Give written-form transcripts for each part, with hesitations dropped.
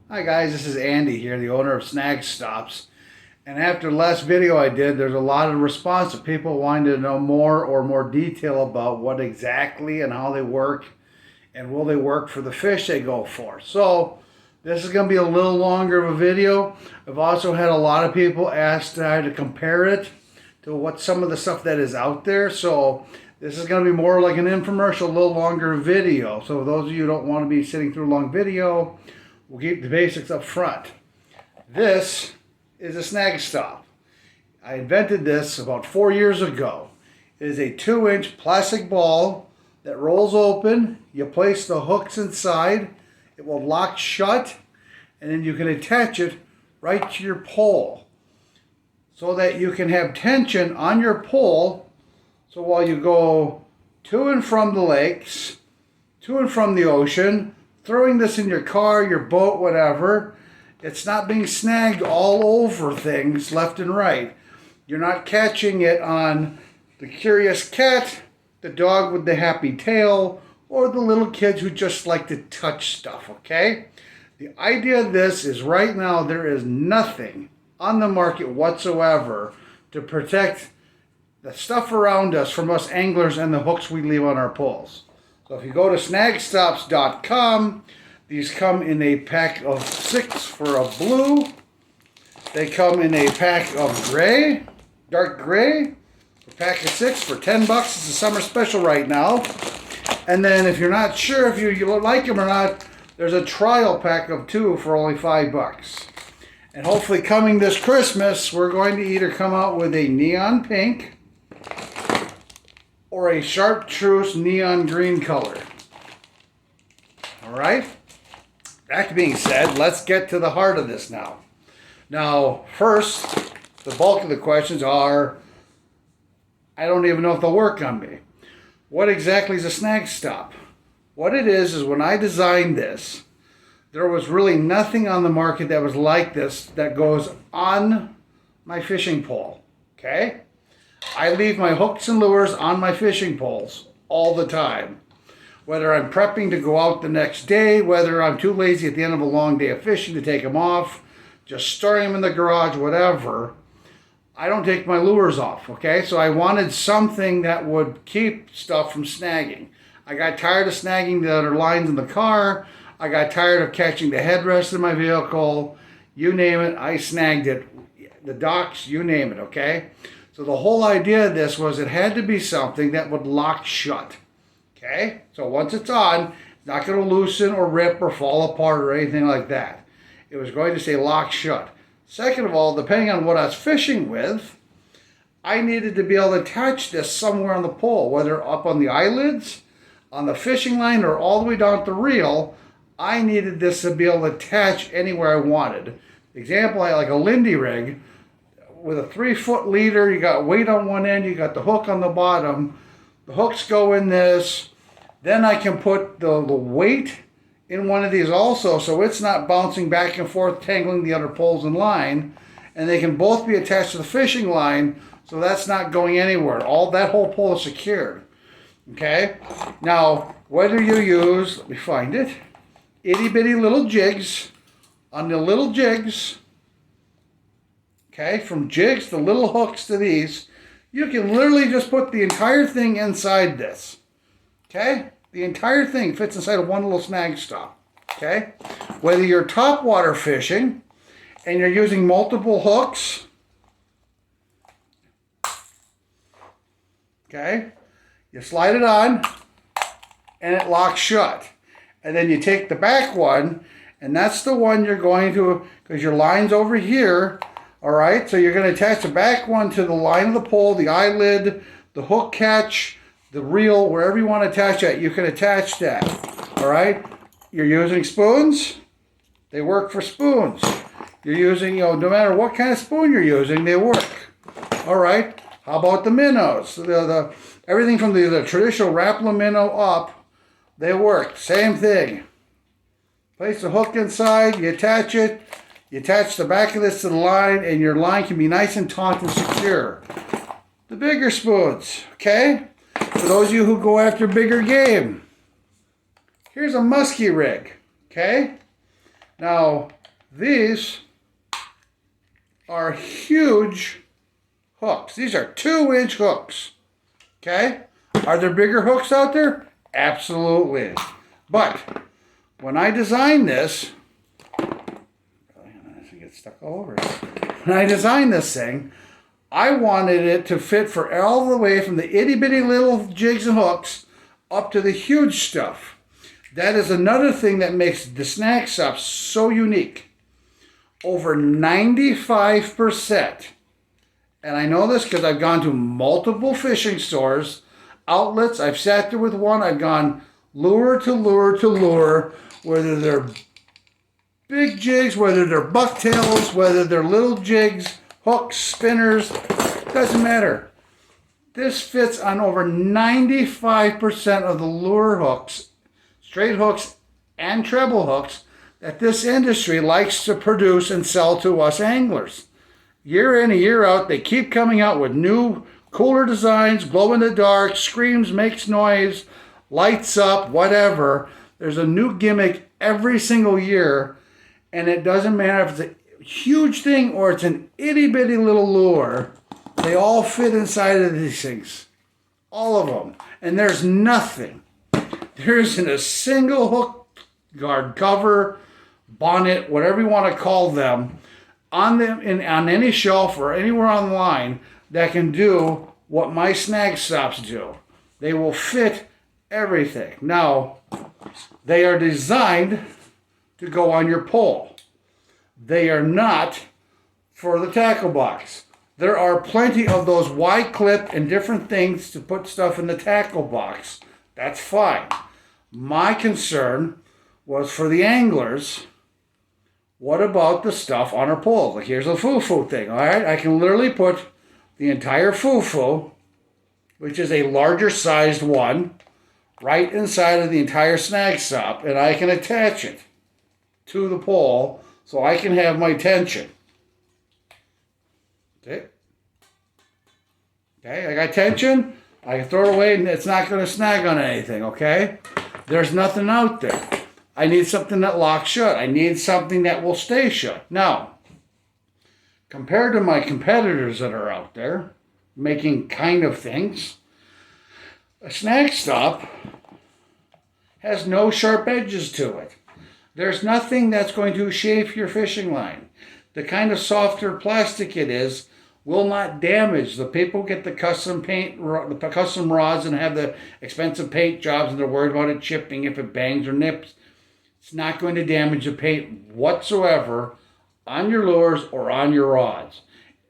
Hi guys, this is Andy here, the owner of Snag Stops. And after the last video I did, there's a lot of response of people wanting to know more detail about what exactly and how they work and will they work for the fish they go for. So this is going to be a little longer of a video. I've also had a lot of people ask to compare it to what some of the stuff that is out there. So this is going to be more like an infomercial, a little longer video. So those of you who don't want to be sitting through a long video, we'll keep the basics up front. This is a snag stop. I invented this about 4 years ago. It is a 2-inch plastic ball that rolls open. You place the hooks inside. It will lock shut, and then you can attach it right to your pole so that you can have tension on your pole. So while you go to and from the lakes, to and from the ocean, throwing this in your car, your boat, whatever, it's not being snagged all over things left and right. You're not catching it on the curious cat, the dog with the happy tail, or the little kids who just like to touch stuff, okay? The idea of this is right now there is nothing on the market whatsoever to protect the stuff around us from us anglers and the hooks we leave on our poles. So if you go to snagstops.com, these come in a pack of 6 for a blue. They come in a pack of gray, dark gray, a pack of 6 for 10 bucks. It's a summer special right now. And then if you're not sure if you like them or not, there's a trial pack of 2 for only 5 bucks. And hopefully coming this Christmas, we're going to either come out with a neon pink or a chartreuse neon green color. All right? That being said, let's get to the heart of this now. Now, first, the bulk of the questions are, I don't even know if they'll work on me. What exactly is a snag stop? What it is when I designed this, there was really nothing on the market that was like this that goes on my fishing pole, okay? I leave my hooks and lures on my fishing poles all the time. Whether I'm prepping to go out the next day, whether I'm too lazy at the end of a long day of fishing to take them off, just storing them in the garage, whatever, I don't take my lures off, okay? So I wanted something that would keep stuff from snagging. I got tired of snagging the other lines in the car. I got tired of catching the headrest in my vehicle. You name it, I snagged it. The docks, you name it, okay? So the whole idea of this was it had to be something that would lock shut, okay? So once it's on, it's not going to loosen or rip or fall apart or anything like that. It was going to say lock shut. Second of all, depending on what I was fishing with, I needed to be able to attach this somewhere on the pole, whether up on the eyelids, on the fishing line, or all the way down the reel. I needed this to be able to attach anywhere I wanted. Example, I had like a Lindy rig with a 3-foot leader. You got weight on one end, you got the hook on the bottom. The hooks go in this. Then I can put the weight in one of these also, so it's not bouncing back and forth, tangling the other poles in line. And they can both be attached to the fishing line, so that's not going anywhere. That whole pole is secured. Okay? Now, whether you use, let me find it, itty bitty little jigs, on the little jigs, okay, from jigs to little hooks to these, you can literally just put the entire thing inside this, okay? The entire thing fits inside of one little snag stop, okay? Whether you're topwater fishing and you're using multiple hooks, okay, you slide it on and it locks shut. And then you take the back one, and that's the one you're going to, because your line's over here, all right? So you're going to attach the back one to the line of the pole, the eyelid, the hook catch, the reel, wherever you want to attach that, you can attach that, all right? You're using spoons, they work for spoons. You're using, no matter what kind of spoon you're using, they work, all right? How about the minnows? Everything from the traditional Rapala minnow up, they work. Same thing. Place the hook inside, you attach it, you attach the back of this to the line, and your line can be nice and taut and secure. The bigger spoons, okay? For those of you who go after bigger game, here's a musky rig, okay? Now, These are huge hooks. These are 2-inch hooks. Okay? Are there bigger hooks out there? Absolutely. But when I designed this, I get stuck all over it. When I designed this thing, I wanted it to fit for all the way from the itty bitty little jigs and hooks up to the huge stuff. That is another thing that makes the Snag Stop so unique. Over 95%, and I know this because I've gone to multiple fishing stores, outlets, I've sat there with one, I've gone lure to lure to lure, whether they're big jigs, whether they're bucktails, whether they're little jigs, hooks, spinners, doesn't matter. This fits on over 95% of the lure hooks, straight hooks, and treble hooks that this industry likes to produce and sell to us anglers. Year in and year out, they keep coming out with new, cooler designs, glow in the dark, screams, makes noise, lights up, whatever. There's a new gimmick every single year, and it doesn't matter if it's a huge thing or it's an itty bitty little lure. They all fit inside of these things. All of them. And there's nothing. There isn't a single hook guard, cover, bonnet, whatever you want to call them, on any shelf or anywhere online that can do what my Snag Stops do. They will fit everything. Now, they are designed to go on your pole. They are not for the tackle box. There are plenty of those Y-clip and different things to put stuff in the tackle box. That's fine. My concern was for the anglers. What about the stuff on our pole? Like, here's a foo-foo thing, all right? I can literally put the entire foo-foo, which is a larger sized one, right inside of the entire Snag Stop, and I can attach it to the pole so I can have my tension. Okay, I got tension. I can throw it away and it's not going to snag on anything, okay? There's nothing out there. I need something that locks shut. I need something that will stay shut. Now, compared to my competitors that are out there making kind of things, a Snag Stop has no sharp edges to it. There's nothing that's going to shape your fishing line. The kind of softer plastic it is will not damage. The people get the custom paint, the custom rods, and have the expensive paint jobs, and they're worried about it chipping if it bangs or nips. It's not going to damage the paint whatsoever on your lures or on your rods.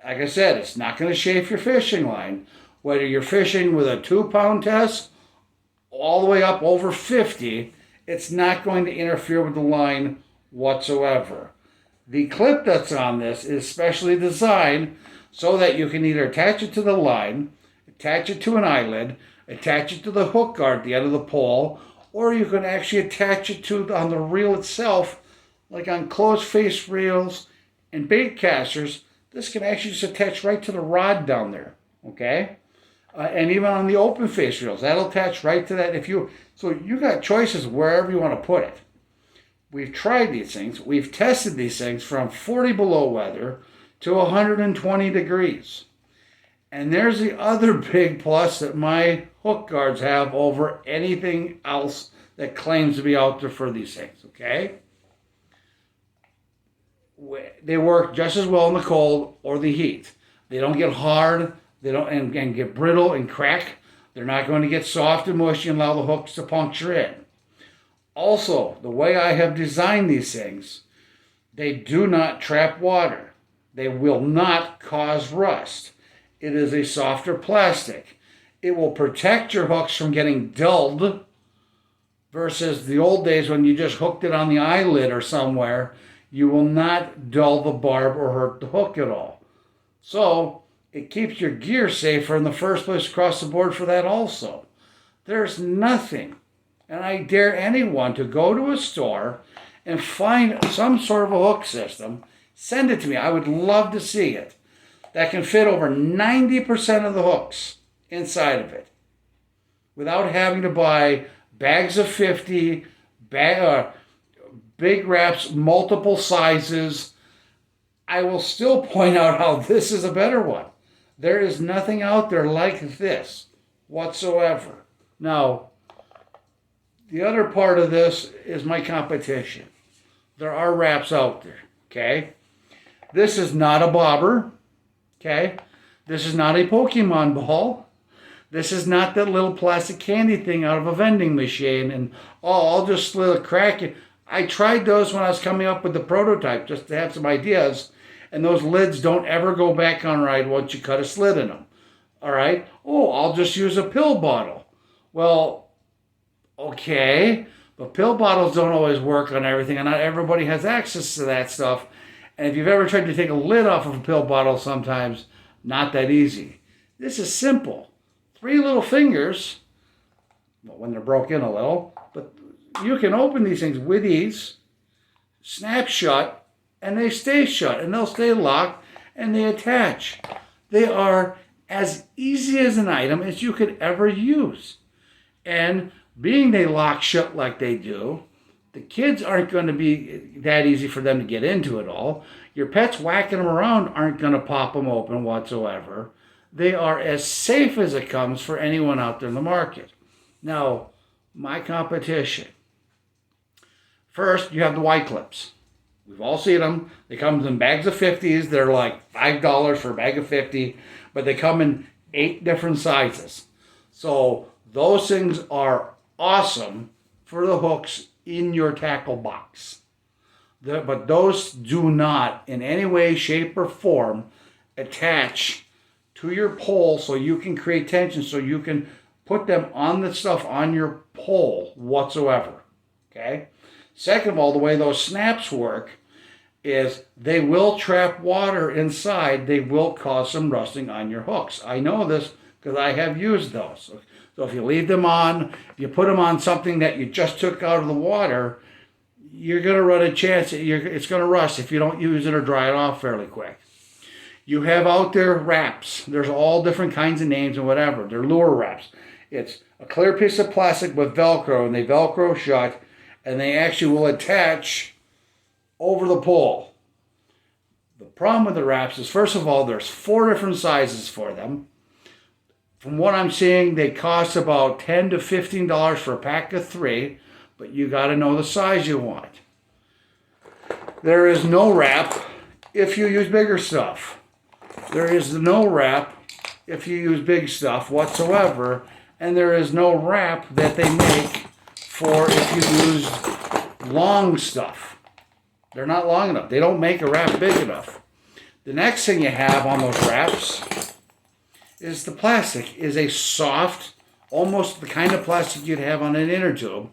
Like I said, it's not going to shape your fishing line. Whether you're fishing with a 2-pound test all the way up over 50, it's not going to interfere with the line whatsoever. The clip that's on this is specially designed so that you can either attach it to the line, attach it to an eyelid, attach it to the hook guard at the end of the pole, or you can actually attach it to on the reel itself, like on closed face reels and bait casters. This can actually just attach right to the rod down there, okay? And even on the open face reels, that'll attach right to that. So you got choices wherever you want to put it. We've tried these things. We've tested these things from 40 below weather to 120 degrees. And there's the other big plus that my hook guards have over anything else that claims to be out there for these things, okay? They work just as well in the cold or the heat. They don't get hard, they don't and get brittle and crack. They're not going to get soft and mushy and allow the hooks to puncture in. Also, the way I have designed these things, they do not trap water. They will not cause rust. It is a softer plastic. It will protect your hooks from getting dulled versus the old days when you just hooked it on the eyelid or somewhere. You will not dull the barb or hurt the hook at all. So it keeps your gear safer in the first place across the board for that also. There's nothing, and I dare anyone to go to a store and find some sort of a hook system, send it to me. I would love to see it. That can fit over 90% of the hooks inside of it without having to buy bags of 50, big wraps, multiple sizes. I will still point out how this is a better one. There is nothing out there like this whatsoever. Now, the other part of this is my competition. There are wraps out there, okay? This is not a bobber, okay? This is not a Pokemon ball. This is not that little plastic candy thing out of a vending machine and, oh, I'll just slit a crack it. I tried those when I was coming up with the prototype just to have some ideas, and those lids don't ever go back on right once you cut a slit in them. All right? Oh, I'll just use a pill bottle. Well, okay, but pill bottles don't always work on everything, and not everybody has access to that stuff. And if you've ever tried to take a lid off of a pill bottle sometimes, not that easy. This is simple. 3 little fingers, well, when they're broken a little, but you can open these things with ease, snap shut, and they stay shut, and they'll stay locked, and they attach. They are as easy as an item as you could ever use. And being they lock shut like they do, the kids aren't going to be that easy for them to get into it all. Your pets whacking them around aren't going to pop them open whatsoever. They are as safe as it comes for anyone out there in the market. Now, my competition. First, you have the white clips. We've all seen them. They come in bags of 50s. They're like $5 for a bag of 50, but they come in 8 different sizes. So those things are awesome for the hooks in your tackle box. But those do not, in any way, shape, or form, attach to your pole so you can create tension, so you can put them on the stuff on your pole whatsoever. Okay? Second of all, the way those snaps work is they will trap water inside. They will cause some rusting on your hooks. I know this because I have used those. So if you leave them on, if you put them on something that you just took out of the water, you're going to run a chance it's going to rust if you don't use it or dry it off fairly quick. You have out there wraps. There's all different kinds of names and whatever. They're lure wraps. It's a clear piece of plastic with Velcro, and they Velcro shut, and they actually will attach over the pole. The problem with the wraps is, first of all, there's 4 different sizes for them. From what I'm seeing, they cost about $10 to $15 for a pack of 3, but you got to know the size you want. There is no wrap if you use bigger stuff. There is no wrap if you use big stuff whatsoever, and there is no wrap that they make for if you use long stuff. They're not long enough. They don't make a wrap big enough. The next thing you have on those wraps is the plastic. Is a soft, almost the kind of plastic you'd have on an inner tube.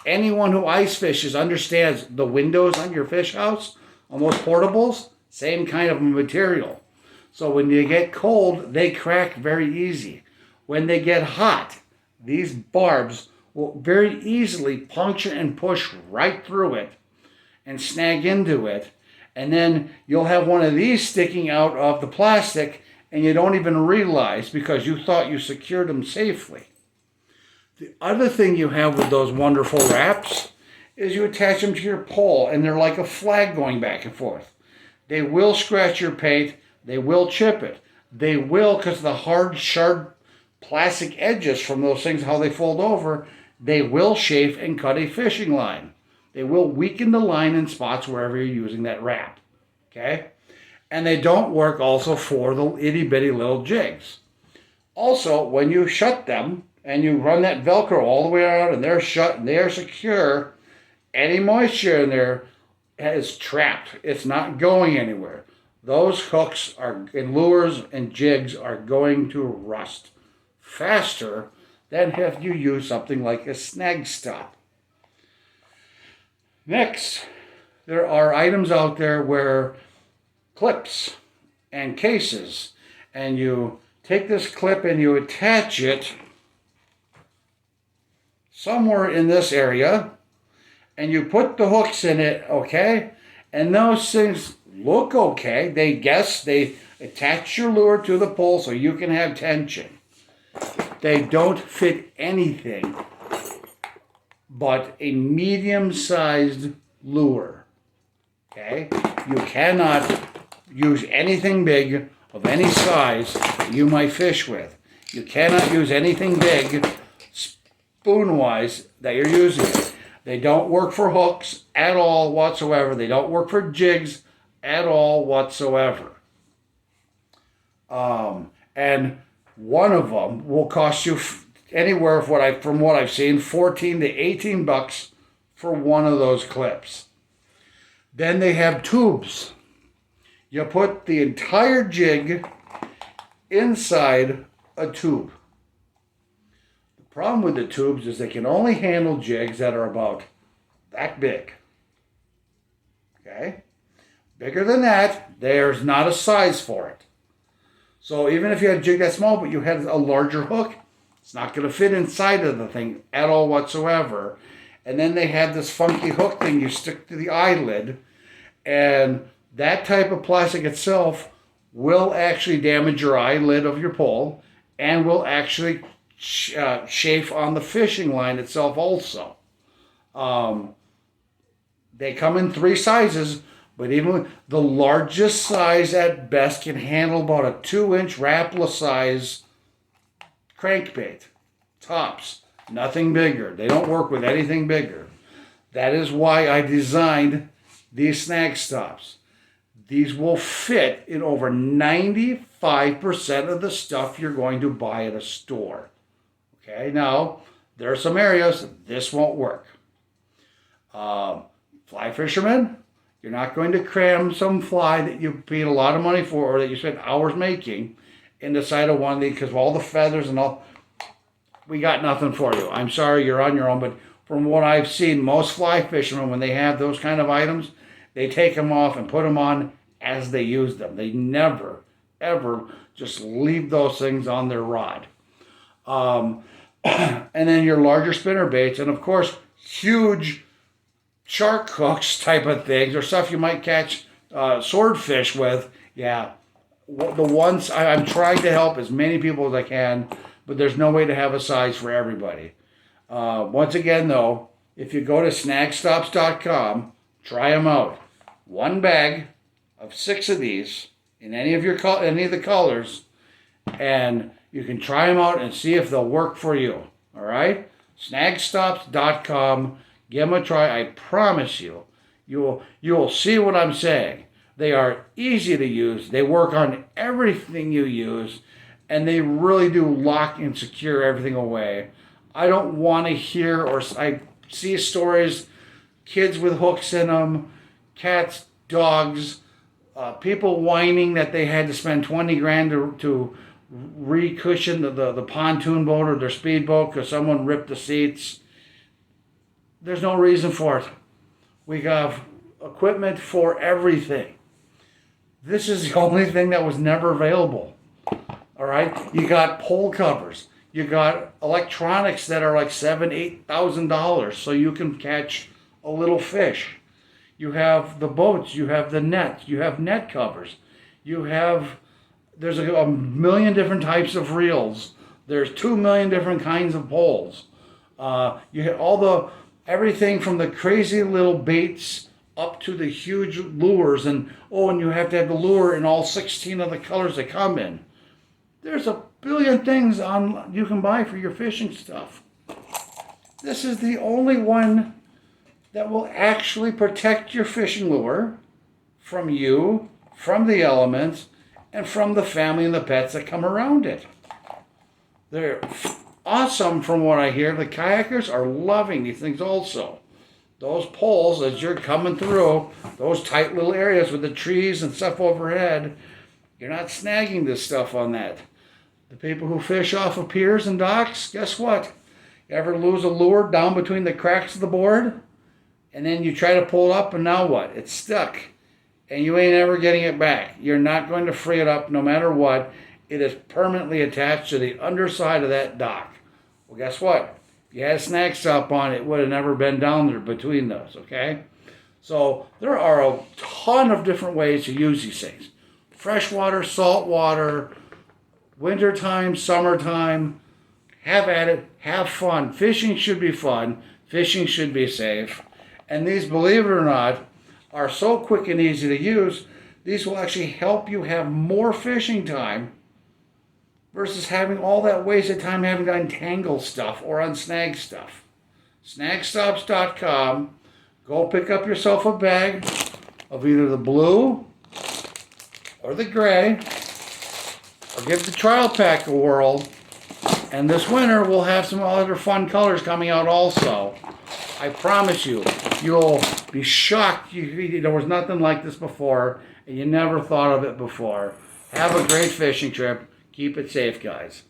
Anyone who ice fishes understands the windows on your fish house, on those portables, same kind of material. So when you get cold, they crack very easy. When they get hot, these barbs will very easily puncture and push right through it and snag into it. And then you'll have one of these sticking out of the plastic and you don't even realize because you thought you secured them safely. The other thing you have with those wonderful wraps is you attach them to your pole and they're like a flag going back and forth. They will scratch your paint. They will chip it. They will, because the hard, sharp plastic edges from those things, how they fold over, they will chafe and cut a fishing line. They will weaken the line in spots wherever you're using that wrap. Okay? And they don't work also for the itty-bitty little jigs. Also, when you shut them and you run that Velcro all the way around and they're shut and they're secure, any moisture in there is trapped. It's not going anywhere. Those hooks are, and lures and jigs are going to rust faster than if you use something like a snag stop. Next, there are items out there where clips and cases, and you take this clip and you attach it somewhere in this area, and you put the hooks in it, okay? And those things look okay. They attach your lure to the pole so you can have tension. They don't fit anything but a medium-sized lure. Okay? You cannot use anything big of any size that you might fish with. You cannot use anything big spoon-wise that you're using. They don't work for hooks at all whatsoever. They don't work for jigs at all whatsoever. And one of them will cost you anywhere from what I've seen, 14 to 18 bucks for one of those clips. Then they have tubes. You put the entire jig inside a tube. The problem with the tubes is they can only handle jigs that are about that big. Okay? Bigger than that, there's not a size for it. So even if you had a jig that small, but you had a larger hook, it's not going to fit inside of the thing at all whatsoever. And then they had this funky hook thing you stick to the eyelid, and that type of plastic itself will actually damage your eyelid of your pole and will actually chafe on the fishing line itself also. They come in 3 sizes, but even the largest size at best can handle about a 2-inch Rapala size crankbait. Tops. Nothing bigger. They don't work with anything bigger. That is why I designed these snag stops. These will fit in over 95% of the stuff you're going to buy at a store. Okay, now, there are some areas this won't work. Fly fishermen, you're not going to cram some fly that you paid a lot of money for or that you spent hours making inside of one of these because of all the feathers and all. We got nothing for you. I'm sorry, you're on your own, but from what I've seen, most fly fishermen, when they have those kind of items, they take them off and put them on as they use them. They never, ever just leave those things on their rod. And then your larger spinner baits, and of course, huge shark hooks type of things, or stuff you might catch swordfish with. Yeah, the ones I'm trying to help as many people as I can, but there's no way to have a size for everybody. Once again, though, if you go to snagstops.com, try them out. 1 bag of 6 of these in any of the colors, and you can try them out and see if they'll work for you. All right, snagstops.com. Give them a try. I promise you'll see what I'm saying. They are easy to use. They work on everything you use, and they really do lock and secure everything away. I don't want to hear or I see stories, kids with hooks in them, cats, dogs, people whining that they had to spend 20 grand to re-cushion the pontoon boat or their speedboat because someone ripped the seats. There's no reason for it. We have equipment for everything. This is the only thing that was never available. All right? You got pole covers. You got electronics that are like $7,000-$8,000 so you can catch a little fish. You have the boats. You have the nets. You have net covers. There's a million different types of reels. There's 2 million different kinds of poles. You have everything from the crazy little baits up to the huge lures, and you have to have the lure in all 16 of the colors they come in. There's a billion things you can buy for your fishing stuff. This is the only one that will actually protect your fishing lure from you, from the elements, and from the family and the pets that come around it. They're awesome from what I hear. The kayakers are loving these things also. Those poles, as you're coming through, those tight little areas with the trees and stuff overhead, you're not snagging this stuff on that. The people who fish off of piers and docks, guess what? You ever lose a lure down between the cracks of the board? And then you try to pull it up, and now what? It's stuck. And you ain't ever getting it back. You're not going to free it up no matter what. It is permanently attached to the underside of that dock. Well, guess what? If you had a snag stop on it, would have never been down there between those, okay? So there are a ton of different ways to use these things. Freshwater, saltwater, wintertime, summertime. Have at it. Have fun. Fishing should be fun. Fishing should be safe. And these, believe it or not, are so quick and easy to use. These will actually help you have more fishing time versus having all that wasted time having to untangle stuff or unsnag stuff. Snagstops.com. Go pick up yourself a bag of either the blue or the gray, or give the trial pack a whirl. And this winter we'll have some other fun colors coming out also. I promise you, you'll be shocked. There was nothing like this before, and you never thought of it before. Have a great fishing trip. Keep it safe, guys.